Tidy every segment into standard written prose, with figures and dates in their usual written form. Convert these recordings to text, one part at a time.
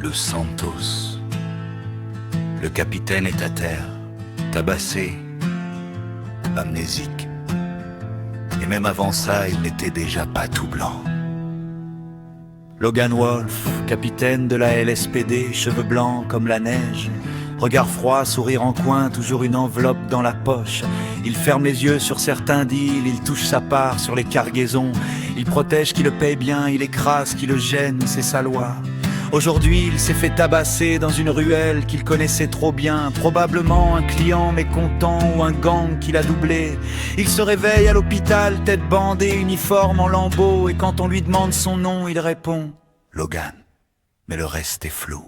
le Santos. Le capitaine est à terre, tabassé, amnésique. Et même avant ça, il n'était déjà pas tout blanc. Logan Wolf, capitaine de la LSPD, cheveux blancs comme la neige, regard froid, sourire en coin, toujours une enveloppe dans la poche. Il ferme les yeux sur certains deals, il touche sa part sur les cargaisons. Il protège qui le paye bien, il écrase qui le gêne, c'est sa loi. Aujourd'hui, il s'est fait tabasser dans une ruelle qu'il connaissait trop bien. Probablement un client mécontent ou un gang qu'il a doublé. Il se réveille à l'hôpital, tête bandée, uniforme en lambeaux. Et quand on lui demande son nom, il répond « Logan ». Mais le reste est flou.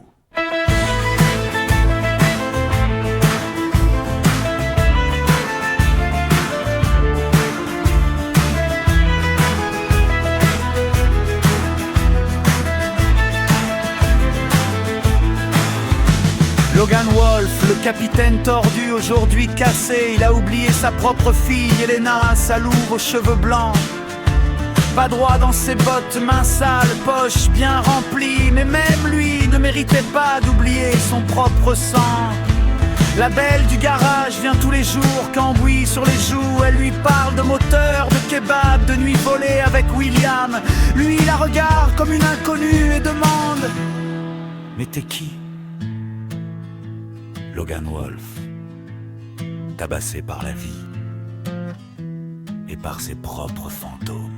Logan Wolf, le capitaine tordu, aujourd'hui cassé. Il a oublié sa propre fille, Elena, sa louve aux cheveux blancs. Pas droit dans ses bottes, mains sales, poche bien remplie. Mais même lui ne méritait pas d'oublier son propre sang. La belle du garage vient tous les jours, cambouis sur les joues. Elle lui parle de moteur, de kebab, de nuit volée avec William. Lui la regarde comme une inconnue et demande « Mais t'es qui ?» Logan Wolf, tabassé par la vie et par ses propres fantômes.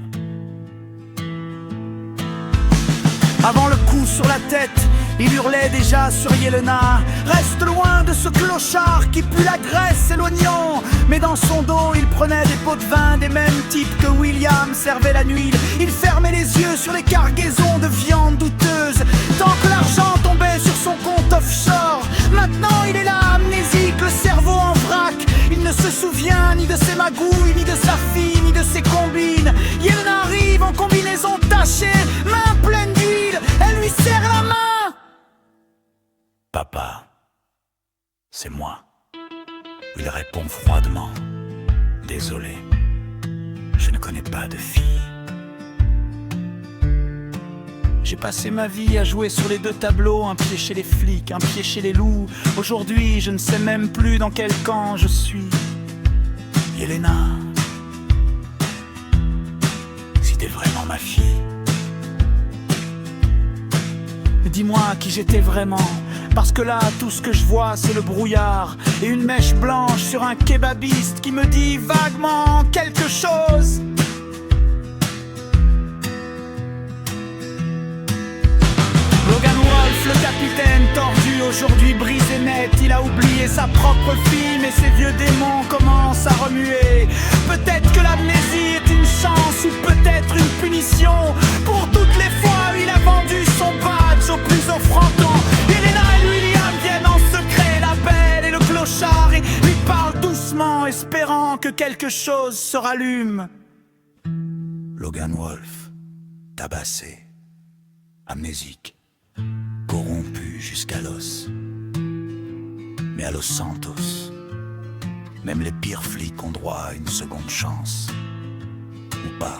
Avant le coup sur la tête, il hurlait déjà sur Yelena. Reste loin de ce clochard qui pue la graisse et l'oignon. Mais dans son dos, il prenait des pots de vin des mêmes types que William servait la nuit. Il fermait les yeux sur les cargaisons de viande douteuse tant que l'argent tombait sur son compte offshore. Maintenant il est là, amnésique, le cerveau en vrac. Il ne se souvient ni de ses magouilles, ni de sa fille, ni de ses combines. Yelena arrive en combinaison tachée, main pleine d'huile, elle lui serre la main. Papa, c'est moi. Il répond froidement. Désolé, je ne connais pas de fille. J'ai passé ma vie à jouer sur les deux tableaux, un pied chez les flics, un pied chez les loups. Aujourd'hui, je ne sais même plus dans quel camp je suis. Yelena, si t'es vraiment ma fille, dis-moi qui j'étais vraiment. Parce que là, tout ce que je vois, c'est le brouillard et une mèche blanche sur un kebabiste qui me dit vaguement quelque chose. Logan Wolf, le capitaine tordu, aujourd'hui brisé net. Il a oublié sa propre fille, mais ses vieux démons commencent à remuer. Peut-être que l'amnésie est une chance ou peut-être une punition pour toutes les fois où il a vendu son badge au plus offrandant. Elena et William viennent en secret, la belle et le clochard, et lui parlent doucement, espérant que quelque chose se rallume. Logan Wolf, tabassé, amnésique, corrompu jusqu'à l'os. Mais à Los Santos, même les pires flics ont droit à une seconde chance. Ou pas.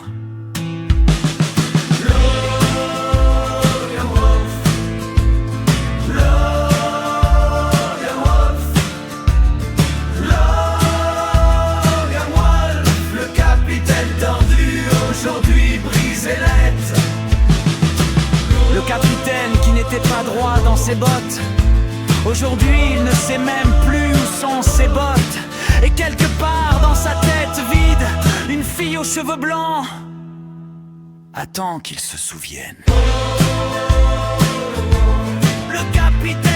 Le capitaine qui n'était pas droit dans ses bottes, aujourd'hui il ne sait même plus où sont ses bottes. Et quelque part dans sa tête vide, une fille aux cheveux blancs attend qu'il se souvienne. Le capitaine